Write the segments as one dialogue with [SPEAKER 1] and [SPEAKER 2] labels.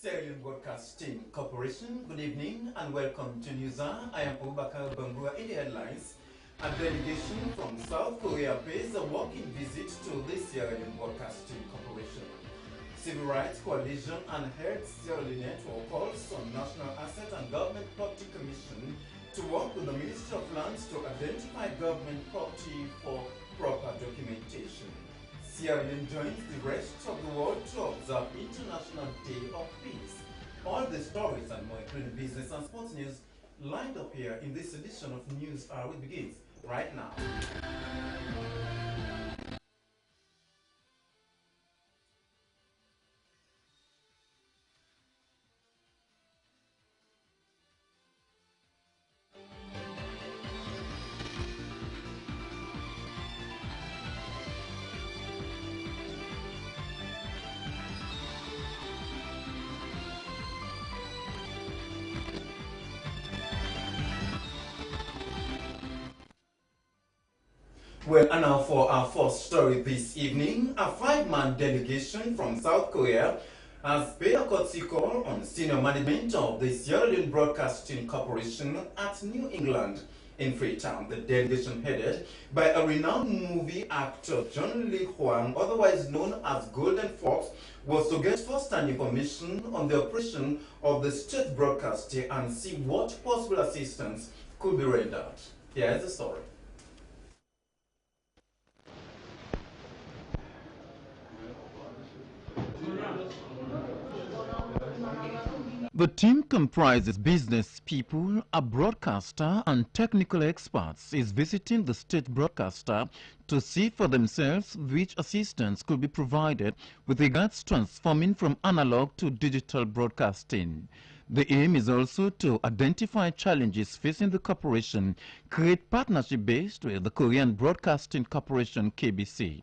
[SPEAKER 1] Sept Broadcasting Corporation, good evening and welcome to News Hour. I am Abubakar Bangura in the headlines. A delegation from South Korea pays a walking visit to the Sept Broadcasting Corporation. Civil Rights Coalition and Health Sierra Network calls on National Asset and Government Property Commission to work with the Ministry of Lands to identify government property for proper documentation. Sierra Leone joins the rest of the world to observe International Day of Peace. All the stories and more, including business and sports news, lined up here in this edition of News Hour, which begins right now. Well, and now for our first story this evening, a five-man delegation from South Korea has paid a courtesy call on senior management of the Sierra Leone Broadcasting Corporation at New England in Freetown. The delegation, headed by a renowned movie actor John Lee Hwang, otherwise known as Golden Fox, was to get first-hand information on the operation of the state broadcaster and see what possible assistance could be rendered. Here is the story. The team comprises business people, a broadcaster, and technical experts is visiting the state broadcaster to see for themselves which assistance could be provided with regards to transforming from analog to digital broadcasting. The aim is also to identify challenges facing the corporation, create partnership based with the Korean Broadcasting Corporation (KBC).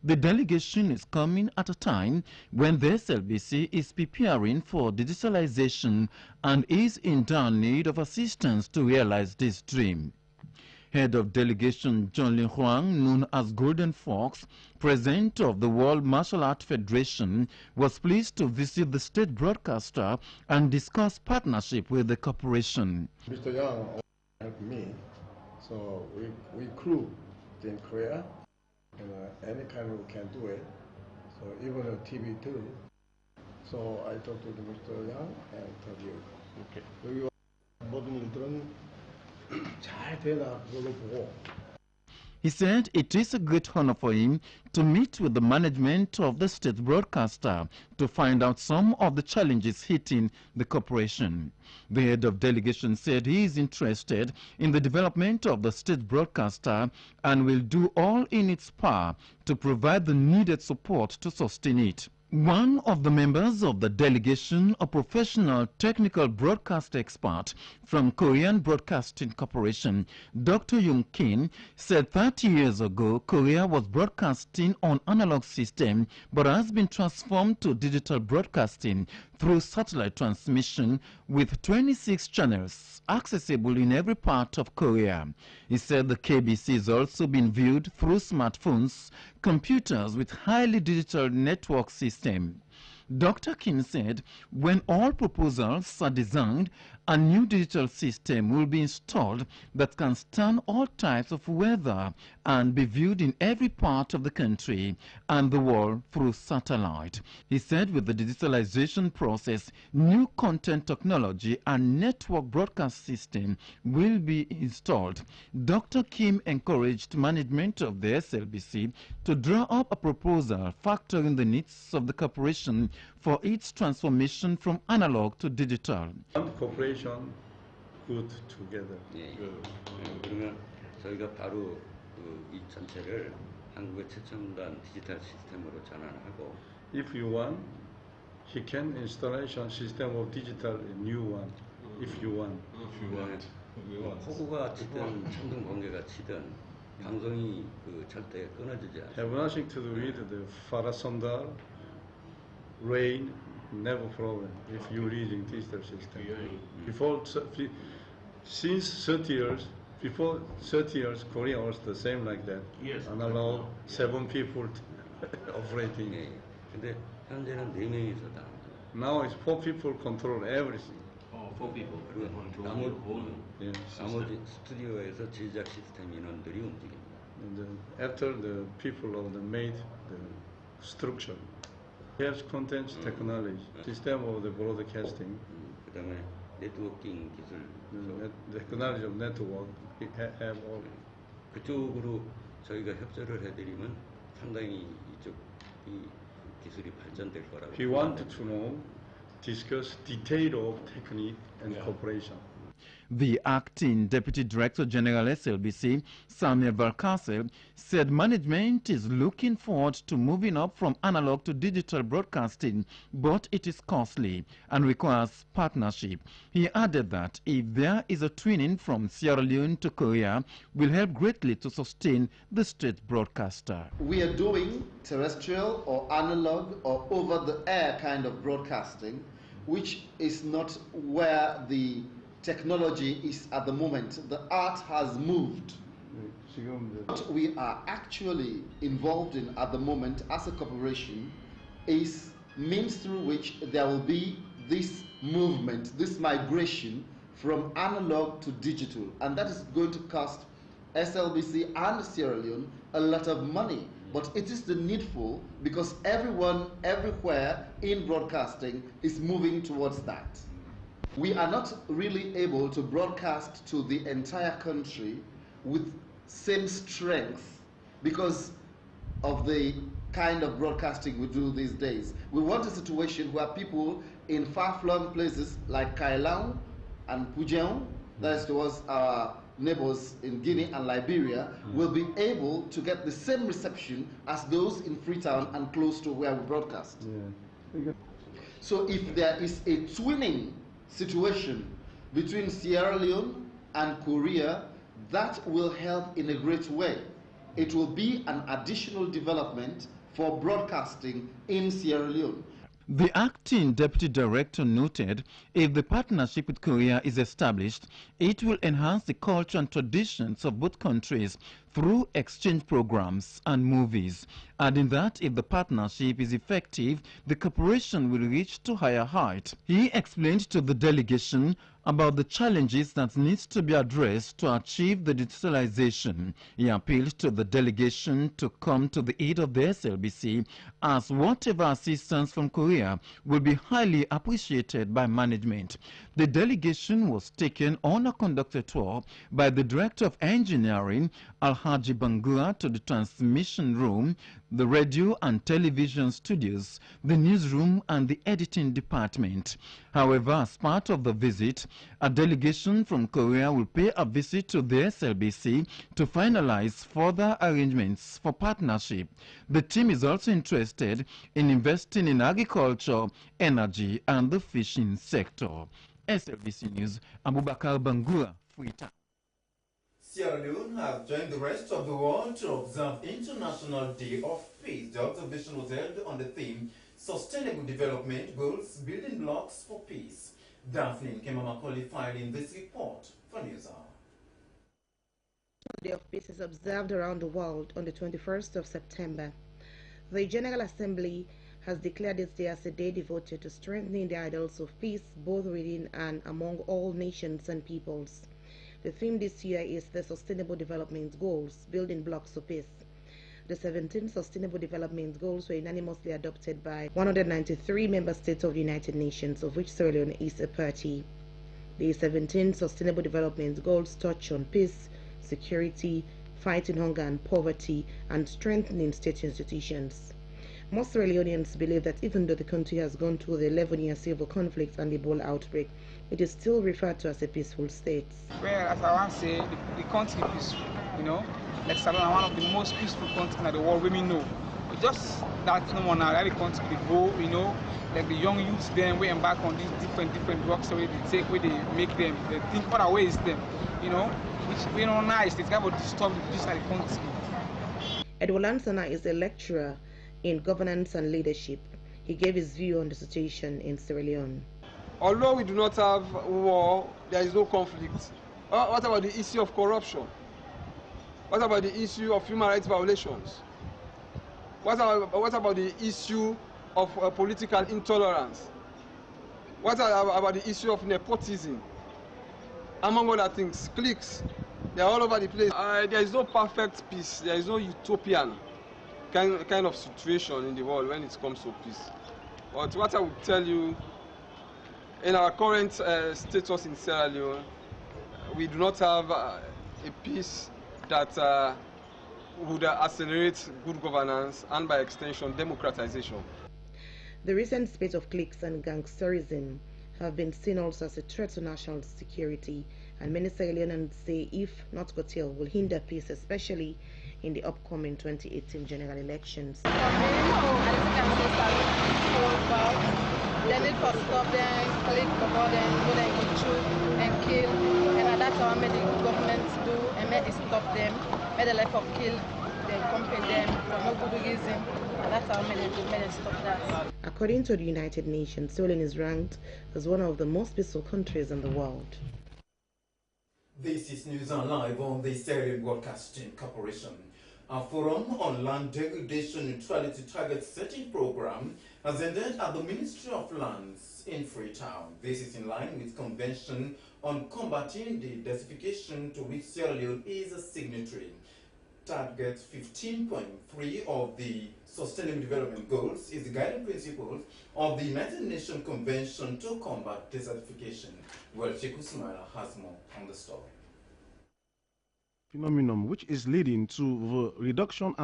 [SPEAKER 1] The delegation is coming at a time when the SLBC is preparing for digitalization and is in dire need of assistance to realize this dream. Head of delegation John Lee Hwang, known as Golden Fox, president of the World Martial Arts Federation, was pleased to visit the state broadcaster and discuss partnership with the corporation.
[SPEAKER 2] Mr. Yang helped me, so we crew in Korea. And any kind of can do it. So even a TV too. So I talked to Mr. Yang and told you. Okay. 여기 모든 일들은 잘 되나 그걸로 보고.
[SPEAKER 1] He said it is a great honor for him to meet with the management of the state broadcaster to find out some of the challenges hitting the corporation. The head of delegation said he is interested in the development of the state broadcaster and will do all in its power to provide the needed support to sustain it. One of the members of the delegation, a professional technical broadcast expert from Korean Broadcasting Corporation, Dr. Yoon Kim, said 30 years ago Korea was broadcasting on analog system but has been transformed to digital broadcasting through satellite transmission with 26 channels accessible in every part of Korea. He said the KBC is also being viewed through smartphones, computers with highly digital network system. Dr. Kim said when all proposals are designed, a new digital system will be installed that can stand all types of weather and be viewed in every part of the country and the world through satellite. He said with the digitalization process, new content technology and network broadcast system will be installed. Dr. Kim encouraged management of the SLBC to draw up a proposal factoring the needs of the corporation for its transformation from analog to digital.
[SPEAKER 2] Cooperation good together.
[SPEAKER 3] 예. 그러면 저희가 바로 이 전체를 한국의 최첨단 디지털 시스템으로 전환하고.
[SPEAKER 2] If you want, he can installation system of digital new one. If you want.
[SPEAKER 3] 호구가 치든 천둥 번개가 치든 방송이 절대 끊어지지 않습니다.
[SPEAKER 2] Have nothing to do with the farasondal, rain, never problem if you're reading digital system. Since 30 years, before 30 years, Korea was the same like that.
[SPEAKER 4] Yes.
[SPEAKER 2] Analog, 7 people operating.
[SPEAKER 3] 네. 근데 현재는 4명이서 다.
[SPEAKER 2] Now it's 4 people control everything.
[SPEAKER 4] Oh, 4 people
[SPEAKER 3] 그리고
[SPEAKER 4] control the whole
[SPEAKER 3] 나머지 스튜디오에서 제작 시스템 인원들이 움직입니다.
[SPEAKER 2] And after the people of the made the structure, here's content technology, system of the broadcasting,
[SPEAKER 3] 그다음에 네트워킹 기술,
[SPEAKER 2] the technology of network, we have all.
[SPEAKER 3] 그쪽으로 저희가 협조를 해드리면 상당히 이쪽 이 기술이 발전될 거라고.
[SPEAKER 2] He wanted to know, discuss detail of technique and cooperation.
[SPEAKER 1] The acting Deputy Director General SLBC, Samuel Valcasel, said management is looking forward to moving up from analog to digital broadcasting, but it is costly and requires partnership. He added that if there is a twinning from Sierra Leone to Korea, will help greatly to sustain the state broadcaster.
[SPEAKER 5] We are doing terrestrial or analog or over-the-air kind of broadcasting, which is not where the technology is at the moment. The art has moved. What we are actually involved in at the moment as a corporation is means through which there will be this movement, this migration from analog to digital, and that is going to cost SLBC and Sierra Leone a lot of money. But it is the needful because everyone, everywhere in broadcasting is moving towards that. We are not really able to broadcast to the entire country with same strength because of the kind of broadcasting we do these days. We want a situation where people in far-flung places like Kailang and Pujeong, that is towards our neighbors in Guinea and Liberia, will be able to get the same reception as those in Freetown and close to where we broadcast. Yeah. So if there is a twinning situation between Sierra Leone and Korea, that will help in a great way. It will be an additional development for broadcasting in Sierra Leone.
[SPEAKER 1] The acting deputy director noted if the partnership with Korea is established, it will enhance the culture and traditions of both countries through exchange programs and movies, adding that if the partnership is effective, the cooperation will reach to higher heights. He explained to the delegation about the challenges that needs to be addressed to achieve the digitalization. He appealed to the delegation to come to the aid of the SLBC as whatever assistance from Korea will be highly appreciated by management. The delegation was taken on a conducted tour by the Director of Engineering, Alhaji Bangura, to the transmission room, the radio and television studios, the newsroom and the editing department. However, as part of the visit, a delegation from Korea will pay a visit to the SLBC to finalize further arrangements for partnership. The team is also interested in investing in agriculture, energy and the fishing sector. SLBC News, Abubakar, Bangura, Freetown.
[SPEAKER 6] Sierra Leone has joined the rest of the world to observe International Day of Peace. The observation was held on the theme Sustainable Development Goals, Building Blocks for Peace. Daphne Kemamakoli filed in this report for News Hour.
[SPEAKER 7] The Day of Peace is observed around the world on the 21st of September. The General Assembly has declared this day as a day devoted to strengthening the ideals of peace both within and among all nations and peoples. The theme this year is the Sustainable Development Goals, Building Blocks for Peace. The 17 Sustainable Development Goals were unanimously adopted by 193 member states of the United Nations, of which Sierra Leone is a party. The 17 Sustainable Development Goals touch on peace, security, fighting hunger and poverty, and strengthening state institutions. Most Sierra Leoneans believe that even though the country has gone through the 11-year civil conflict and Ebola outbreak, it is still referred to as a peaceful state.
[SPEAKER 8] Well, as I want to say, the country is peaceful, you know. Like Sierra Leone, one of the most peaceful countries in the world, women know. But just that no one now, every country they go, you know, like the young youths then we embark on these different drugs where they take, where they make them, they think other ways them, you know, which we don't nice, it's going to disturb the peace of the country.
[SPEAKER 7] Edward Lansana is a lecturer in governance and leadership. He gave his view on the situation in Sierra Leone.
[SPEAKER 9] Although we do not have war, there is no conflict. What about the issue of corruption? What about the issue of human rights violations? What about the issue of political intolerance? What about the issue of nepotism? Among other things, cliques. They are all over the place. There is no perfect peace. There is no utopian kind of situation in the world when it comes to peace. But what I would tell you, in our current status in Sierra Leone, we do not have a peace that would accelerate good governance and, by extension, democratization.
[SPEAKER 7] The recent spate of cliques and gangsterism have been seen also as a threat to national security, and many Sierra Leoneans say, if not curtailed, will hinder peace, especially in the upcoming 2018 general elections.
[SPEAKER 10] They need to stop them, click the border, go there and shoot and kill, and that's how many governments do, and made stop them, made a life of kill, they compare them for no good reason, and that's how many stop that.
[SPEAKER 7] According to the United Nations, Sierra Leone is ranked as one of the most peaceful countries in the world.
[SPEAKER 6] This is News on Live on the Sierra Leone Broadcasting Corporation. A forum on land degradation neutrality target setting program has ended at the Ministry of Lands in Freetown. This is in line with Convention on Combating the Desertification to which Sierra Leone is a signatory. Target 15.3 of the Sustainable Development Goals is the guiding principle of the United Nations Convention to Combat Desertification. Well, Sheikh Usmaila has more on the story.
[SPEAKER 11] Phenomenon which is leading to the reduction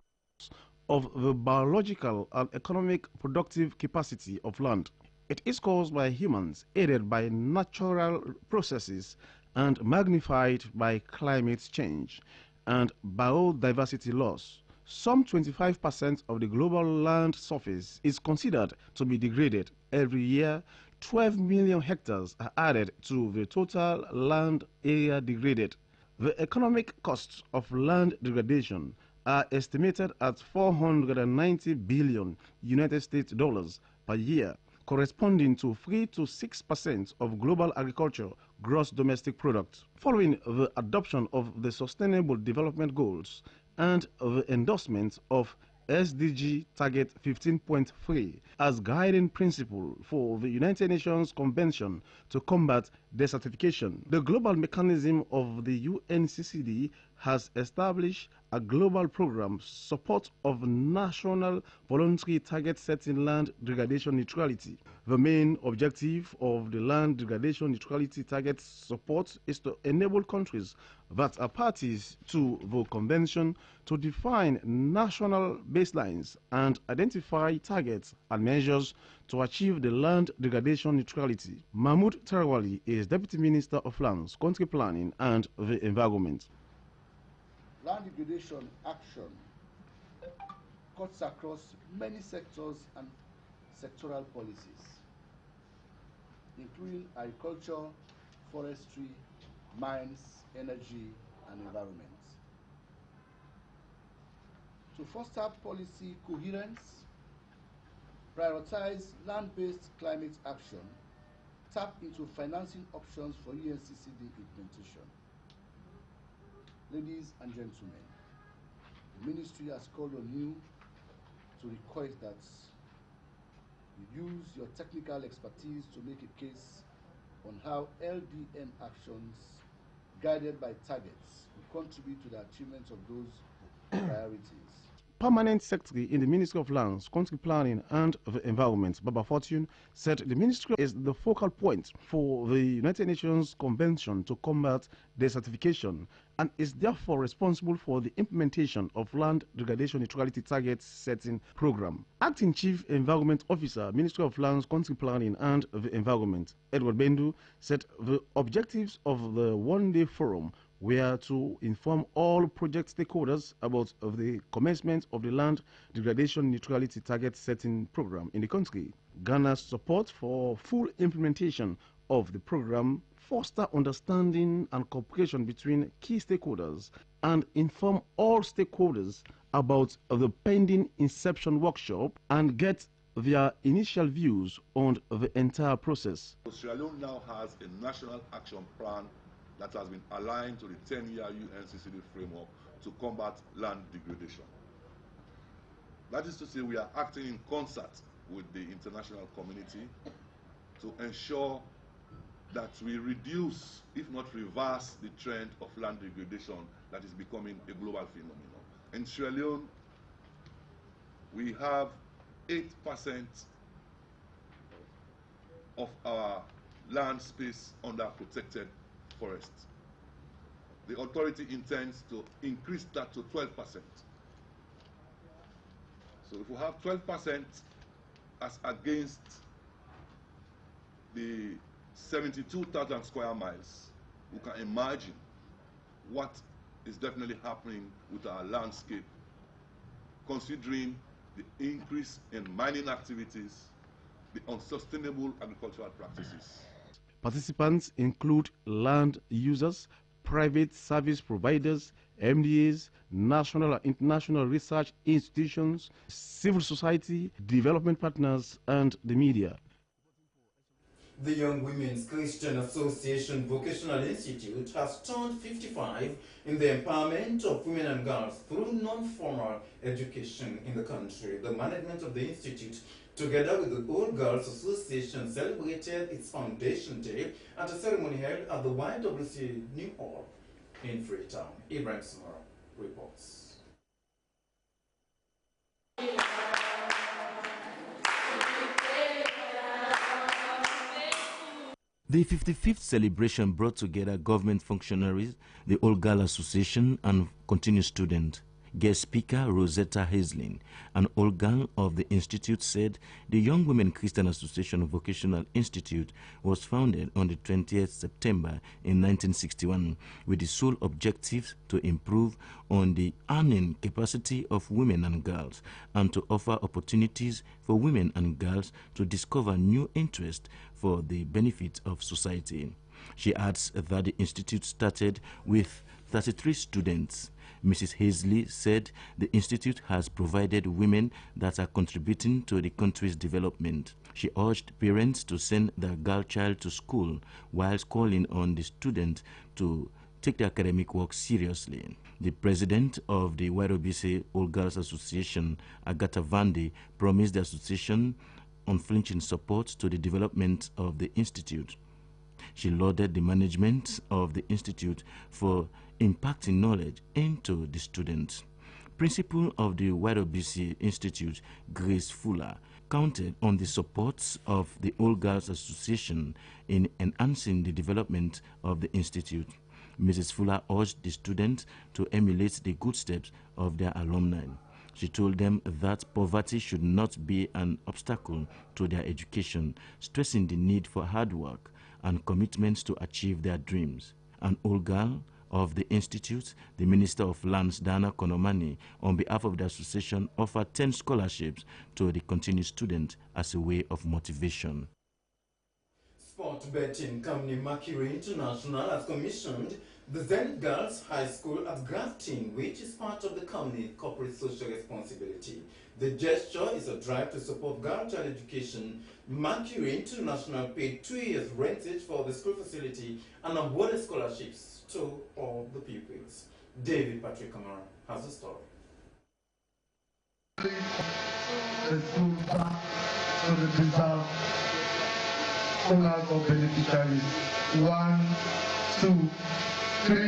[SPEAKER 11] of the biological and economic productive capacity of land. It is caused by humans, aided by natural processes, and magnified by climate change and biodiversity loss. Some 25% of the global land surface is considered to be degraded. Every year, 12 million hectares are added to the total land area degraded. The economic costs of land degradation are estimated at $490 billion United States dollars per year, corresponding to 3 to 6% of global agriculture gross domestic product. Following the adoption of the Sustainable Development Goals and the endorsement of SDG Target 15.3 as guiding principle for the United Nations Convention to Combat Desertification, the global mechanism of the UNCCD has established a global program support of national voluntary target setting land degradation neutrality. The main objective of the land degradation neutrality target support is to enable countries that are parties to the convention to define national baselines and identify targets and measures to achieve the land degradation neutrality. Mahmoud Tarawali is Deputy Minister of Lands, Country Planning and the Environment.
[SPEAKER 12] Land degradation action cuts across many sectors and sectoral policies, including agriculture, forestry, mines, energy, and environment. To foster policy coherence, prioritize land-based climate action, tap into financing options for UNCCD implementation. Ladies and gentlemen, the ministry has called on you to request that you use your technical expertise to make a case on how LDN actions guided by targets will contribute to the achievement of those priorities.
[SPEAKER 11] Permanent Secretary in the Ministry of Lands, Country Planning and the Environment, Baba Fortune, said the ministry is the focal point for the United Nations Convention to Combat Desertification and is therefore responsible for the implementation of Land Degradation Neutrality Target Setting Program. Acting Chief Environment Officer, Ministry of Lands, Country Planning and the Environment, Edward Bendu, said the objectives of the one-day forum were to inform all project stakeholders about the commencement of the Land Degradation Neutrality Target Setting Program in the country, Ghana's support for full implementation of the program, foster understanding and cooperation between key stakeholders, and inform all stakeholders about the pending inception workshop and get their initial views on the entire process.
[SPEAKER 13] Sierra Leone now has a national action plan that has been aligned to the 10-year UNCCD framework to combat land degradation. That is to say, we are acting in concert with the international community to ensure that we reduce, if not reverse, the trend of land degradation that is becoming a global phenomenon. In Sierra Leone, we have 8% of our land space under protected forests. The authority intends to increase that to 12%. So if we have 12% as against the 72,000 square miles, we can imagine what is definitely happening with our landscape, considering the increase in mining activities, the unsustainable agricultural practices.
[SPEAKER 11] Participants include land users, private service providers, MDAs, national and international research institutions, civil society, development partners, and the media.
[SPEAKER 6] The Young Women's Christian Association Vocational Institute has turned 55 in the empowerment of women and girls through non-formal education in the country. The management of the institute, together with the Old Girls Association, celebrated its foundation day at a ceremony held at the YWCA New Hall in Freetown. Ibrahim Samara reports.
[SPEAKER 14] The 55th celebration brought together government functionaries, the Old Girl Association, and continuing students. Guest speaker Rosetta Haslin, an old girl of the institute, said the Young Women Christian Association Vocational Institute was founded on the 20th September in 1961 with the sole objective to improve on the earning capacity of women and girls and to offer opportunities for women and girls to discover new interests for the benefit of society. She adds that the institute started with 33 students. Mrs. Hazley said the institute has provided women that are contributing to the country's development. She urged parents to send their girl child to school whilst calling on the student to take the academic work seriously. The president of the YWCA Old Girls Association, Agatha Vande, promised the association unflinching support to the development of the institute. She lauded the management of the institute for impacting knowledge into the students. Principal of the YWCA Institute, Grace Fuller, counted on the support of the Old Girls Association in enhancing the development of the institute. Mrs. Fuller urged the students to emulate the good steps of their alumni. She told them that poverty should not be an obstacle to their education, stressing the need for hard work and commitments to achieve their dreams. An old girl of the institute, the Minister of Lands, Dana Konomani, on behalf of the association, offered 10 scholarships to the continuing students as a way of motivation.
[SPEAKER 6] Sport betting company Mercury International has commissioned the Zenith Girls High School at Grafton, which is part of the company's corporate social responsibility. The gesture is a drive to support girl child education. Mercury International paid 2 years rentage for the school facility and awarded scholarships to all the pupils. David Patrick Kamara has a story.
[SPEAKER 15] Owners or beneficiaries. 1, 2, 3.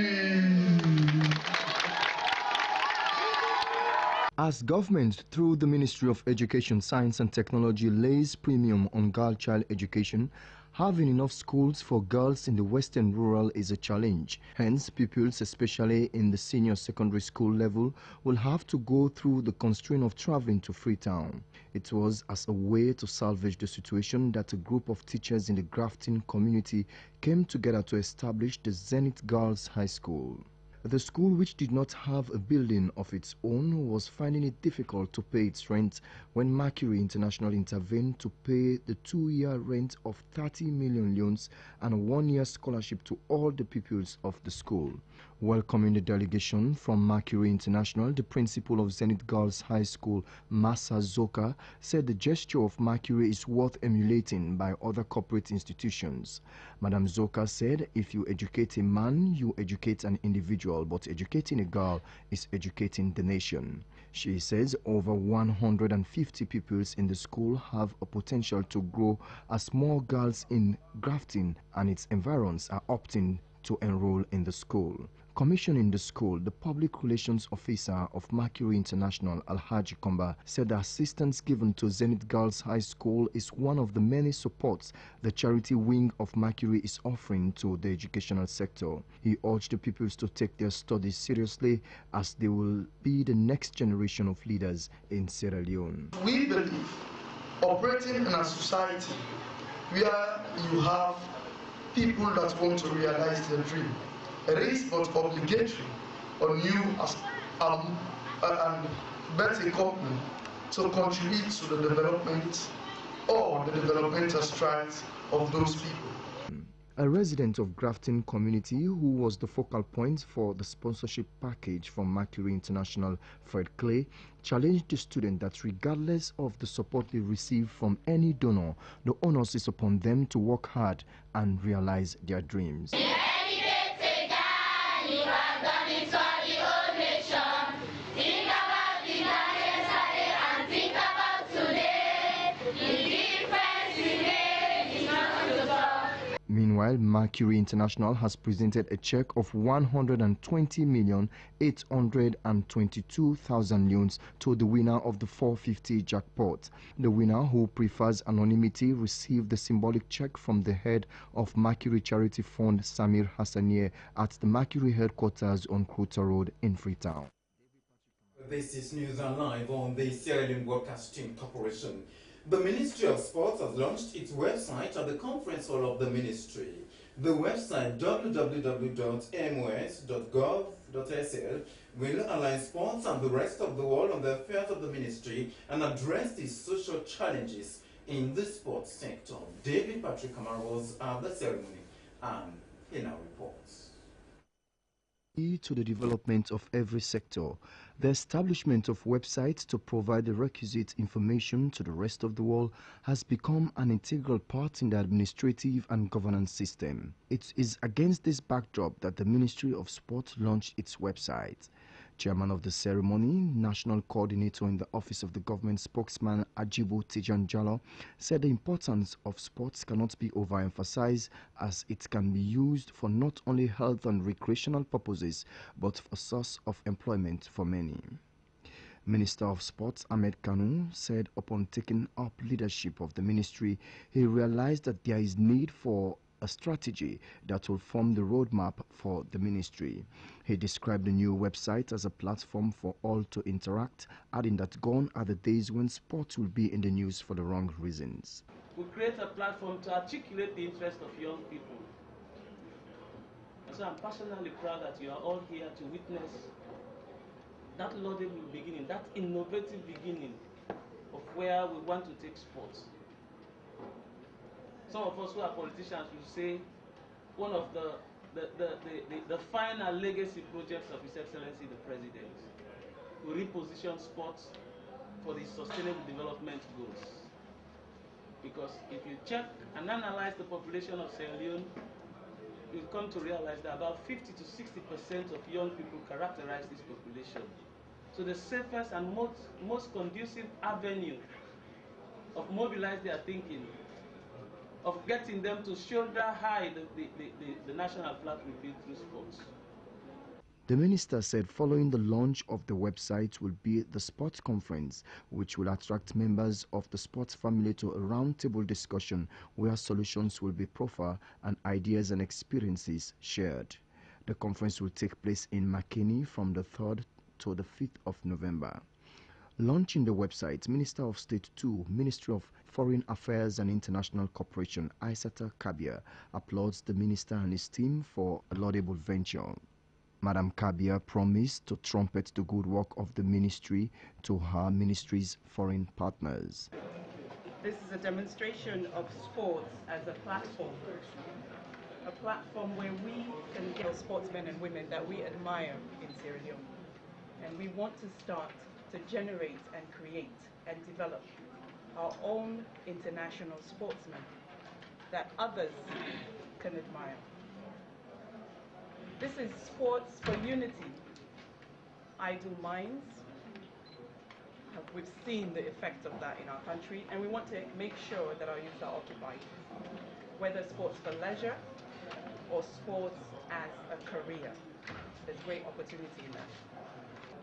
[SPEAKER 16] As government, through the Ministry of Education, Science and Technology, lays premium on girl child education, having enough schools for girls in the western rural is a challenge. Hence, pupils, especially in the senior secondary school level, will have to go through the constraint of traveling to Freetown. It was as a way to salvage the situation that a group of teachers in the Grafton community came together to establish the Zenith Girls High School. The school, which did not have a building of its own, was finding it difficult to pay its rent when Mercury International intervened to pay the 2-year rent of 30 million loans and a 1-year scholarship to all the pupils of the school. Welcoming the delegation from Mercury International, the principal of Zenith Girls High School, Massa Zoka, said the gesture of Mercury is worth emulating by other corporate institutions. Madam Zoka said, if you educate a man, you educate an individual, but educating a girl is educating the nation. She says over 150 pupils in the school have a potential to grow as more girls in Grafton and its environs are opting to enroll in the school. Commissioning the school, the public relations officer of Mercury International, Alhaji Komba, said the assistance given to Zenith Girls High School is one of the many supports the charity wing of Mercury is offering to the educational sector. He urged the pupils to take their studies seriously as they will be the next generation of leaders in Sierra Leone.
[SPEAKER 15] We believe operating in a society where you have people that want to realize their dream, it is but obligatory on you as and better company to contribute to the development or the developmental strides of those people.
[SPEAKER 16] A resident of Grafton community who was the focal point for the sponsorship package from Mercury International, Fred Clay, challenged the student that regardless of the support they receive from any donor, the onus is upon them to work hard and realize their dreams. Meanwhile, Mercury International has presented a check of 120,822,000 loans to the winner of the 450 jackpot. The winner, who prefers anonymity, received the symbolic check from the head of Mercury Charity Fund, Samir Hassanieh, at the Mercury headquarters on Kruta Road in Freetown.
[SPEAKER 6] This is News Live on the Sierra Leone Broadcasting Corporation. The Ministry of Sports has launched its website at the conference hall of the ministry. The website www.mos.gov.sl will align sports and the rest of the world on the affairs of the ministry and address the social challenges in the sports sector. David Patrick Kamara was at the ceremony and he now reports.
[SPEAKER 16] Key to the development of every sector, the establishment of websites to provide the requisite information to the rest of the world has become an integral part in the administrative and governance system. It is against this backdrop that the Ministry of Sport launched its website. Chairman of the ceremony, National Coordinator in the Office of the Government Spokesman Ajibu Tijanjalo, said the importance of sports cannot be overemphasized as it can be used for not only health and recreational purposes but a source of employment for many. Minister of Sports Ahmed Kanu said upon taking up leadership of the ministry, he realized that there is need for a strategy that will form the roadmap for the ministry. He described the new website as a platform for all to interact, adding that gone are the days when sports will be in the news for the wrong reasons.
[SPEAKER 17] We create a platform to articulate the interest of young people. And so I'm personally proud that you are all here to witness that laudable beginning, that innovative beginning of where we want to take sports. Some of us who are politicians will say one of the final legacy projects of His Excellency the President will reposition sports for the sustainable development goals. Because if you check and analyze the population of Sierra Leone, you'll come to realize that about 50 to 60% of young people characterize this population. So the safest and most conducive avenue of mobilizing their thinking, of getting them to shoulder high the national flag will be through sports.
[SPEAKER 16] The minister said following the launch of the website will be the sports conference, which will attract members of the sports family to a roundtable discussion where solutions will be proffered and ideas and experiences shared. The conference will take place in Makeni from the 3rd to the 5th of November. Launching the website, Minister of State 2, Ministry of Foreign Affairs and International Cooperation, Aissata Kabir, applauds the minister and his team for a laudable venture. Madam Kabir promised to trumpet the good work of the ministry to her ministry's foreign partners.
[SPEAKER 18] This is a demonstration of sports as a platform where we can get sportsmen and women that we admire in Sierra Leone. And we want to start to generate and create and develop our own international sportsmen that others can admire. This is sports for unity, idle minds, we've seen the effect of that in our country, and we want to make sure that our youth are occupied, whether sports for leisure or sports as a career. There's great opportunity in that.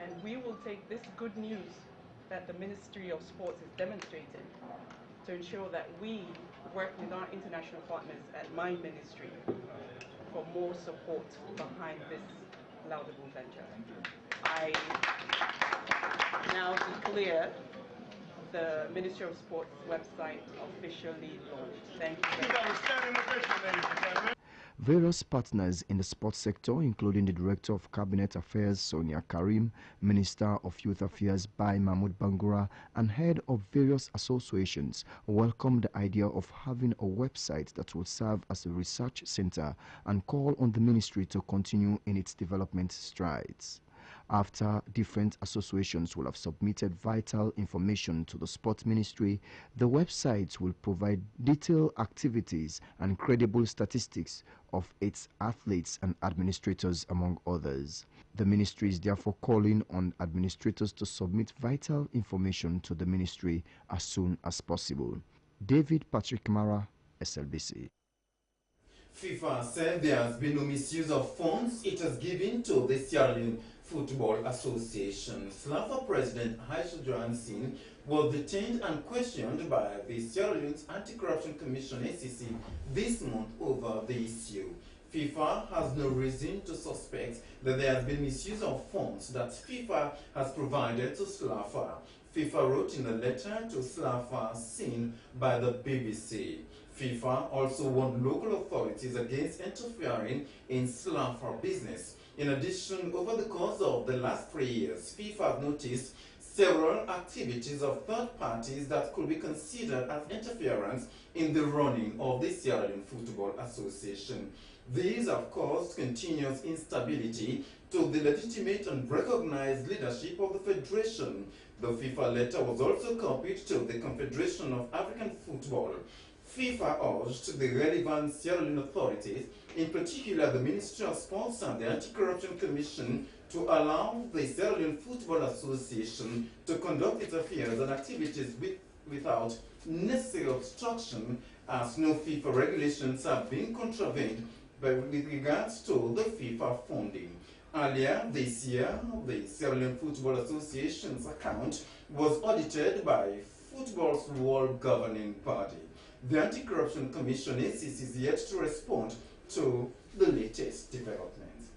[SPEAKER 18] And we will take this good news that the Ministry of Sports is demonstrating to ensure that we work with our international partners at my ministry for more support behind this laudable venture. I now declare the Ministry of Sports website officially launched. Thank you very much.
[SPEAKER 16] Various partners in the sports sector, including the Director of Cabinet Affairs, Sonia Karim, Minister of Youth Affairs, Bai Mahmoud Bangura, and head of various associations, welcomed the idea of having a website that will serve as a research center and call on the ministry to continue in its development strides. After different associations will have submitted vital information to the Sports Ministry, the website will provide detailed activities and credible statistics of its athletes and administrators, among others. The ministry is therefore calling on administrators to submit vital information to the ministry as soon as possible. David Patrick Mara, SLBC.
[SPEAKER 6] FIFA said there has been no misuse of funds it has given to the Sierra Leone Football Association. SLAFA President Aisha Johansen was detained and questioned by the Sierra Leone's Anti-Corruption Commission (ACC) this month over the issue. FIFA has no reason to suspect that there has been misuse of funds that FIFA has provided to SLAFA. FIFA wrote in a letter to SLAFA seen by the BBC. FIFA also warned local authorities against interfering in SLAFA business. In addition, over the course of the last 3 years, FIFA has noticed several activities of third parties that could be considered as interference in the running of the Sierra Leone Football Association. These have caused continuous instability to the legitimate and recognized leadership of the Federation. The FIFA letter was also copied to the Confederation of African Football. FIFA urged the relevant Sierra Leone authorities, in particular the Ministry of Sports and the Anti-Corruption Commission, to allow the Sierra Leone Football Association to conduct its affairs and activities without necessary obstruction, as no FIFA regulations have been contravened with regards to the FIFA funding. Earlier this year, the Sierra Leone Football Association's account was audited by football's world governing body. The Anti-Corruption Commission (ACC) is yet to respond to the latest developments.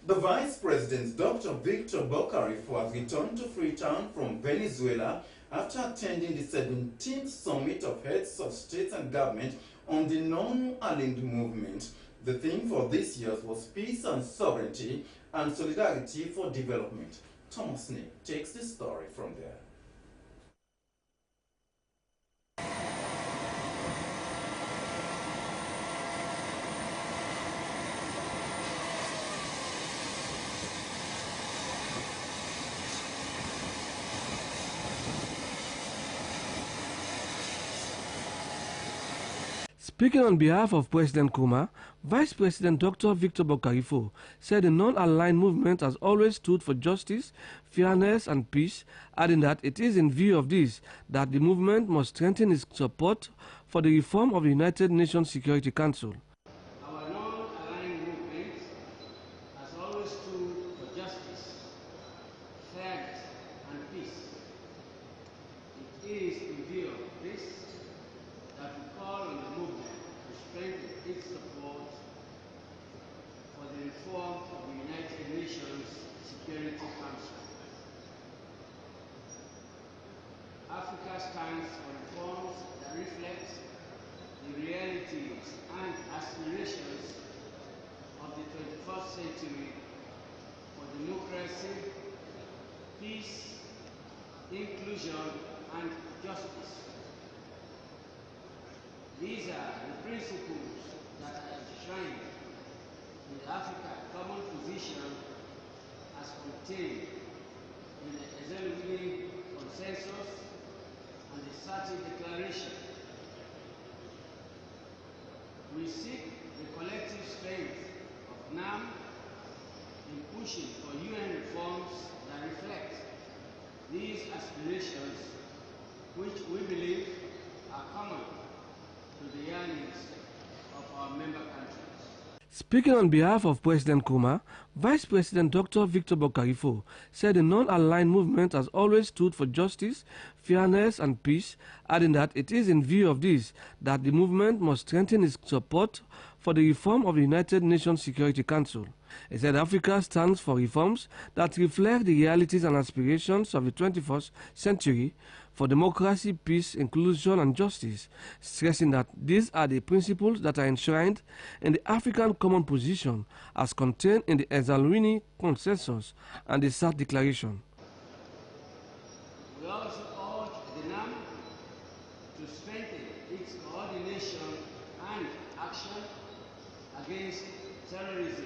[SPEAKER 6] The Vice President, Dr. Victor Bocarifo, has returned to Freetown from Venezuela after attending the 17th Summit of Heads of State and Government on the Non-Aligned Movement. The theme for this year was Peace and Sovereignty and Solidarity for Development. Thomas Nick takes the story from there.
[SPEAKER 19] Speaking on behalf of President Kuma, Vice President Dr. Victor Bocarifo said the non-aligned movement has always stood for justice, fairness and peace, adding that it is in view of this that the movement must strengthen its support for the reform of the United Nations Security Council.
[SPEAKER 20] Our non-aligned movement has always stood for justice, fairness and peace. It is in view of this that we call on the movement to strengthen its support for the reform of the United Nations Security Council. Africa stands for reforms that reflect the realities and aspirations of the 21st century for democracy, peace, inclusion, and justice. These are the principles that are enshrined in the Africa Common Position as contained in the Executive Consensus and the Sati Declaration. We seek the collective strength of NAM in pushing for UN reforms that reflect these aspirations
[SPEAKER 19] Speaking on behalf of President Nkrumah, Vice President Dr. Victor Bokarifo said the non-aligned movement has always stood for justice, fairness and peace, adding that it is in view of this that the movement must strengthen its support for the reform of the United Nations Security Council. He said Africa stands for reforms that reflect the realities and aspirations of the 21st century for democracy, peace, inclusion and justice, stressing that these are the principles that are enshrined in the African Common Position as contained in the Ezalwini Consensus and the Sept Declaration.
[SPEAKER 20] We also urge the NAM to strengthen its coordination and action against terrorism.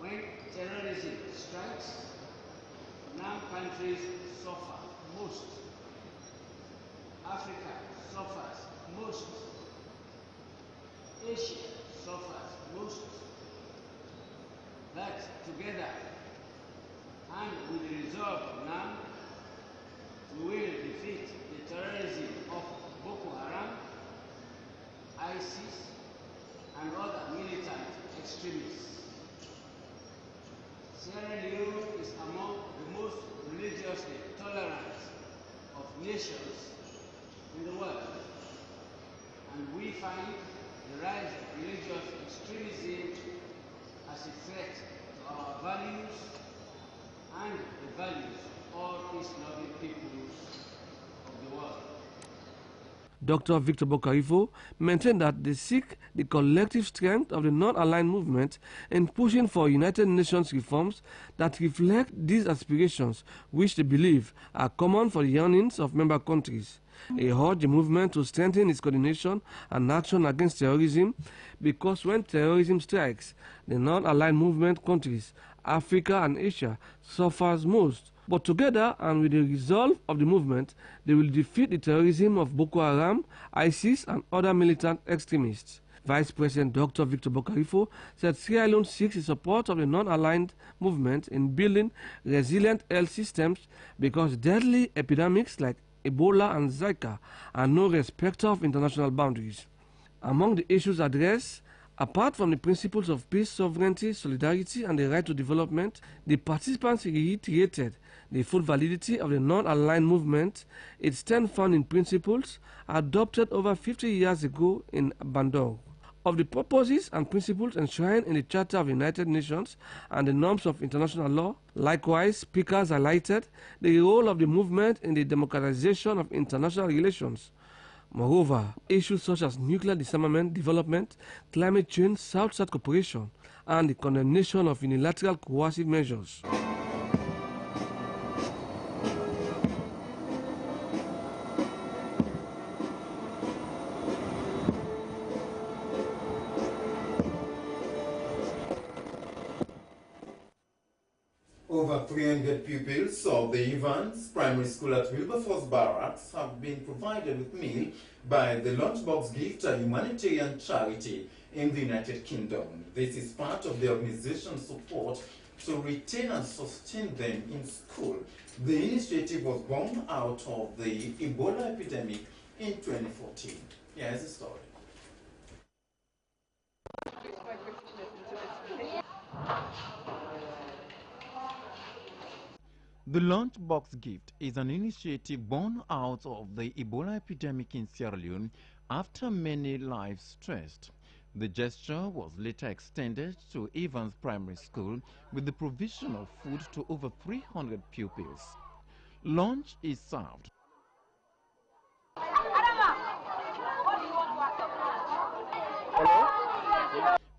[SPEAKER 20] When terrorism strikes, NAM countries suffer most. Africa suffers most. Asia suffers most. But together, and with the resolve of NAM, we will defeat the terrorism of Boko Haram, ISIS, and other militant extremists. Sierra Leone is among the most religiously tolerant of nations in the world, and we find the rise of religious extremism as a threat to our values and the values of all peace-loving peoples of the world.
[SPEAKER 19] Dr. Victor Bokarifo maintained that they seek the collective strength of the non-aligned movement in pushing for United Nations reforms that reflect these aspirations, which they believe are common for the yearnings of member countries. He urged the movement to strengthen its coordination and action against terrorism because when terrorism strikes, the non-aligned movement countries, Africa and Asia, suffers most. But together and with the resolve of the movement, they will defeat the terrorism of Boko Haram, ISIS and other militant extremists. Vice President Dr. Victor Bokarifo said Sierra Leone seeks the support of the non-aligned movement in building resilient health systems because deadly epidemics like Ebola and Zika are no respecter of international boundaries. Among the issues addressed, apart from the principles of peace, sovereignty, solidarity and the right to development, the participants reiterated the full validity of the non-aligned movement, its 10 founding principles adopted over 50 years ago in Bandung, of the purposes and principles enshrined in the Charter of the United Nations and the norms of international law. Likewise, speakers highlighted the role of the movement in the democratization of international relations. Moreover, issues such as nuclear disarmament, development, climate change, South-South cooperation, and the condemnation of unilateral coercive measures.
[SPEAKER 6] Over 300 pupils of the Evans Primary School at Wilberforce Barracks have been provided with meal by the Lunchbox Gift, a humanitarian charity in the United Kingdom. This is part of the organization's support to retain and sustain them in school. The initiative was born out of the Ebola epidemic in 2014. Here's the story.
[SPEAKER 1] The Lunchbox Gift is an initiative born out of the Ebola epidemic in Sierra Leone after many lives stressed. The gesture was later extended to Evans Primary School with the provision of food to over 300 pupils. Lunch is served.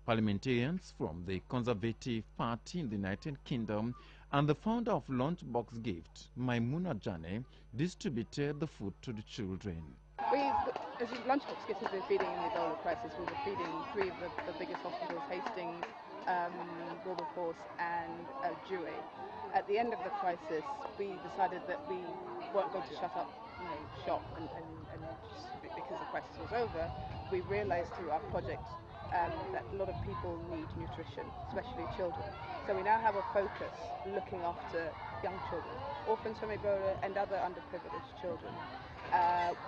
[SPEAKER 1] Parliamentarians from the Conservative Party in the United Kingdom and the founder of Lunchbox Gift, Maimuna Jane, distributed the food to the children.
[SPEAKER 21] As Lunchbox Gift has been feeding in the Ebola crisis. We were feeding three of the biggest hospitals, Hastings, Wilberforce and Dewey. At the end of the crisis, we decided that we weren't going to shut up shop and just because the crisis was over. We realised through our project that a lot of people need nutrition, especially children. So we now have a focus looking after young children, orphans from Ebola and other underprivileged children.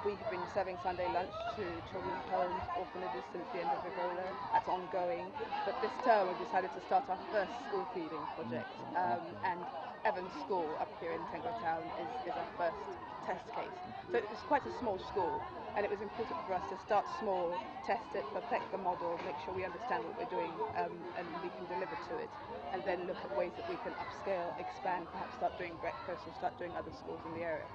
[SPEAKER 18] We have been serving Sunday lunch to children's homes, orphanages since the end of Ebola. That's ongoing. But this term we've decided to start our first school feeding project. And Evans School up here in Tengo Town is our first test case. So it's quite a small school, and it was important for us to start small, test it, perfect the model, make sure we understand what we're doing, and we can deliver to it, and then look at ways that we can upscale, expand, perhaps start doing breakfast or start doing other schools in the area.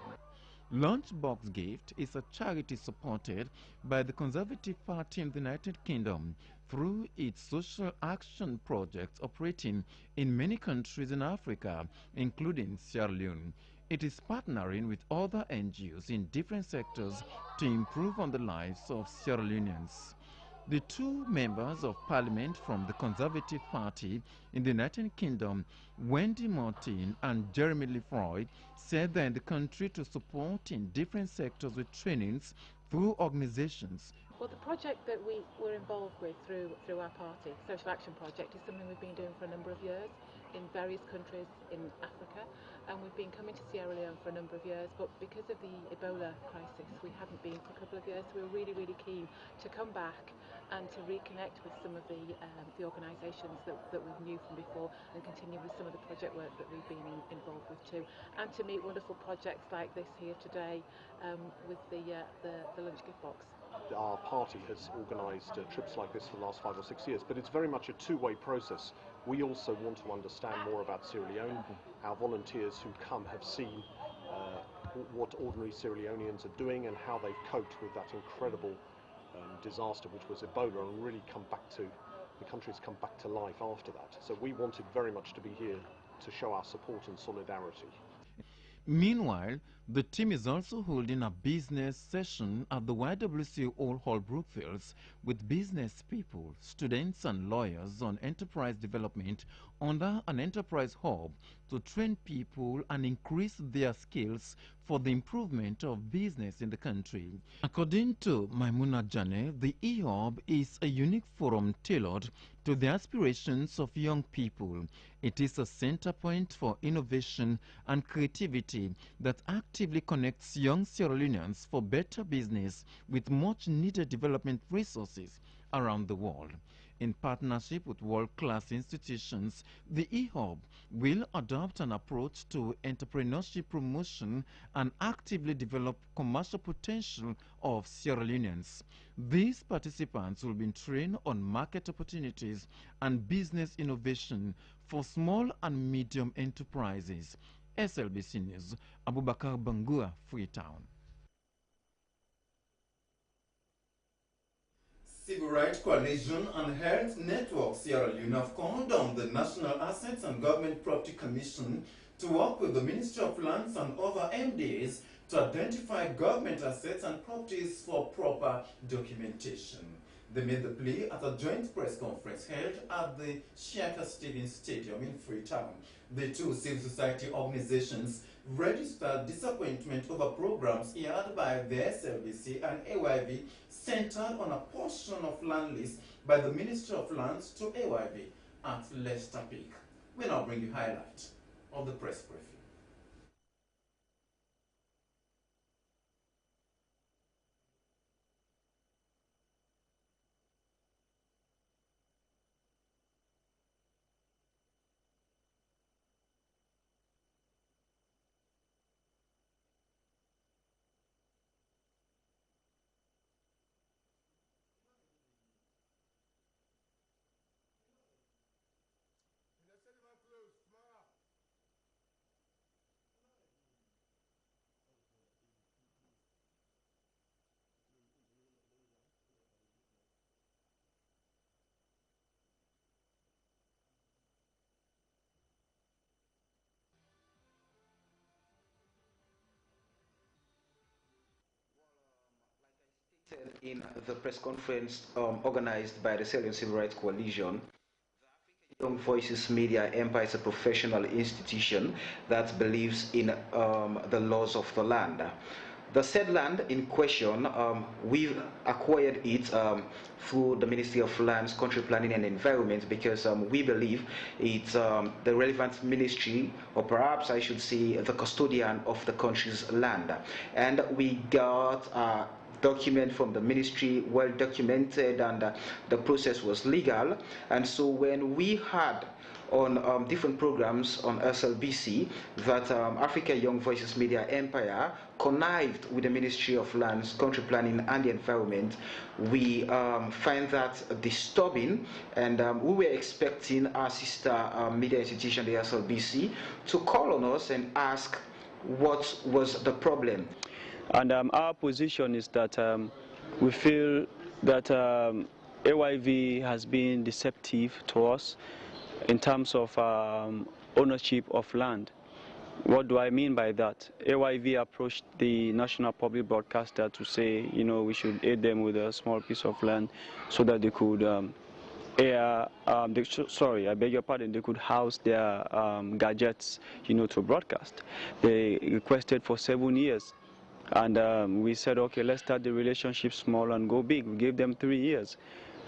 [SPEAKER 1] Lunchbox Gift is a charity supported by the Conservative Party in the United Kingdom through its social action projects operating in many countries in Africa, including Sierra Leone. It is partnering with other NGOs in different sectors to improve on the lives of Sierra Leoneans. The two members of parliament from the Conservative Party in the United Kingdom, Wendy Martin and Jeremy Lefroy, said they're in the country to support in different sectors with trainings through organizations.
[SPEAKER 4] Well, the project that we were involved with through our party, Social Action Project, is something we've been doing for a number of years in various countries in Africa, and we've been coming to Sierra Leone for a number of years, but because of the Ebola crisis we hadn't been for a couple of years, so we were really, really keen to come back and to reconnect with some of the organisations that we knew from before and continue with some of the project work that we've been involved with too, and to meet wonderful projects like this here today with the lunch gift box.
[SPEAKER 22] Our party has organised trips like this for the last 5 or 6 years, but it's very much a two-way process. We also want to understand more about Sierra Leone. Our volunteers who come have seen what ordinary Sierra Leoneans are doing and how they've coped with that incredible disaster which was Ebola, and really the country's come back to life after that. So we wanted very much to be here to show our support and solidarity.
[SPEAKER 1] Meanwhile, the team is also holding a business session at the YWCA Old Hall Brookfields with business people, students and lawyers on enterprise development under an enterprise hub to train people and increase their skills for the improvement of business in the country. According to Maimuna Jane, the e-hub is a unique forum tailored to the aspirations of young people. It is a center point for innovation and creativity that actively connects young Sierra Leoneans for better business with much needed development resources around the world. In partnership with world-class institutions, the e-hub will adopt an approach to entrepreneurship promotion and actively develop commercial potential of Sierra Leoneans. These participants will be trained on market opportunities and business innovation for small and medium enterprises. SLBC News, Abubakar, Bangura, Freetown.
[SPEAKER 6] Civil Rights Coalition and Health Network Sierra Leone have called on the National Assets and Government Property Commission to work with the Ministry of Lands and other MDAs to identify government assets and properties for proper documentation. They made the plea at a joint press conference held at the Shaka Stevens Stadium in Freetown. The two civil society organizations registered disappointment over programs aired by the SLBC and AYV centered on a portion of land lease by the Ministry of Lands to AYV at Leicester Peak. We now bring you highlights of the press briefing.
[SPEAKER 23] In the press conference organized by the Sierra Leone Civil Rights Coalition, the Young Voices Media Empire is a professional institution that believes in the laws of the land. The said land in question, we've acquired it through the Ministry of Lands, Country Planning and Environment, because we believe it's the relevant ministry, or perhaps I should say the custodian of the country's land. And we got a document from the ministry, well documented, and the process was legal. And so when we had on different programs on SLBC that Africa Young Voices Media Empire connived with the Ministry of Lands, Country Planning and the Environment, we find that disturbing, and we were expecting our sister media institution, the SLBC, to call on us and ask what was the problem.
[SPEAKER 2] And our position is that we feel that AYV has been deceptive to us in terms of ownership of land. What do I mean by that? AYV approached the national public broadcaster to say, you know, we should aid them with a small piece of land so that they could sorry, I beg your pardon, they could house their gadgets, you know, to broadcast. They requested for 7 years. And we said, okay, let's start the relationship small and go big. We gave them 3 years.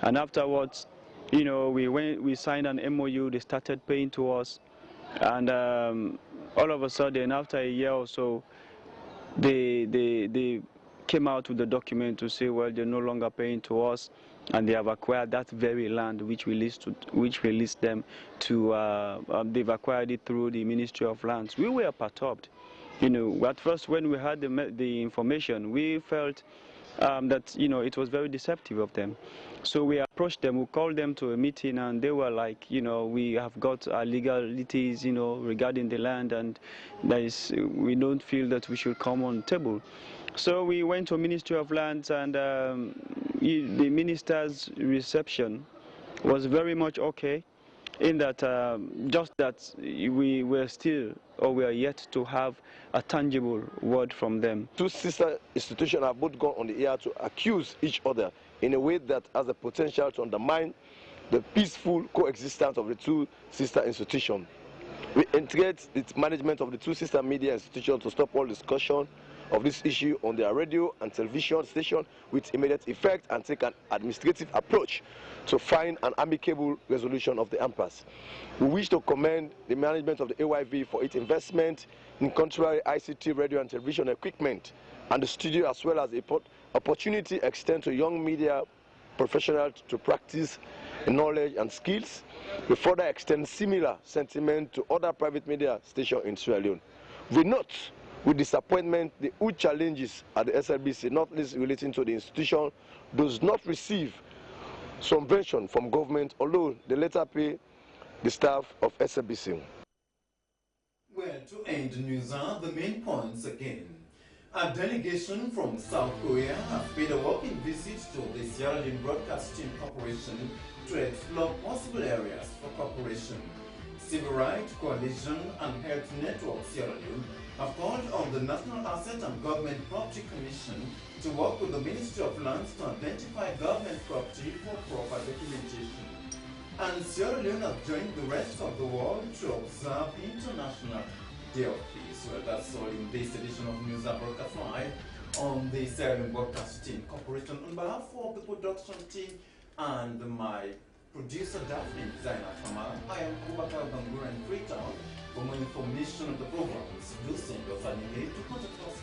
[SPEAKER 2] And afterwards, you know, we signed an MOU, they started paying to us. And all of a sudden, after a year or so, they came out with the document to say, well, they're no longer paying to us, and they have acquired that very land which we leased them to. They've acquired it through the Ministry of Lands. We were perturbed. You know, at first when we had the information, we felt that, you know, it was very deceptive of them. So we approached them, we called them to a meeting, and they were like, you know, we have got our legalities, you know, regarding the land, and we don't feel that we should come on the table. So we went to Ministry of Lands, and the minister's reception was very much okay, in that just that we are yet to have a tangible word from them.
[SPEAKER 3] Two sister institutions have both gone on the air to accuse each other in a way that has the potential to undermine the peaceful coexistence of the two sister institutions. We integrate the management of the two sister media institutions to stop all discussion of this issue on their radio and television station with immediate effect, and take an administrative approach to find an amicable resolution of the impasse. We wish to commend the management of the AYV for its investment in contrary ICT radio and television equipment and the studio, as well as the opportunity extended to young media professionals to practice knowledge and skills. We further extend similar sentiment to other private media stations in Sierra Leone. We note with disappointment the huge challenges at the SLBC, not least relating to the institution, does not receive subvention from government, although they later pay the staff of SLBC.
[SPEAKER 6] Well, to end news are the main points again. A delegation from South Korea has paid a working visit to the Sierra Leone Broadcasting Corporation to explore possible areas for cooperation. Civil Rights Coalition and Health Network Sierra Leone have called on the National Asset and Government Property Commission to work with the Ministry of Lands to identify government property for proper documentation. And Sierra Leone has joined the rest of the world to observe International Day of Peace. Well, that's all in this edition of News Broadcast Live on the Sierra Leone Broadcasting Corporation. On behalf of the production team and my producer Daphne Zainab Kamal, I am Abubakar, Bangura and Freetown. For more information of the programs, do send us an email to contact us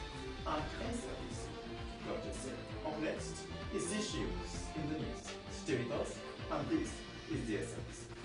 [SPEAKER 6] at SLBC.sl. Up next is issues in the news. Stay with us, and this is the SLBC.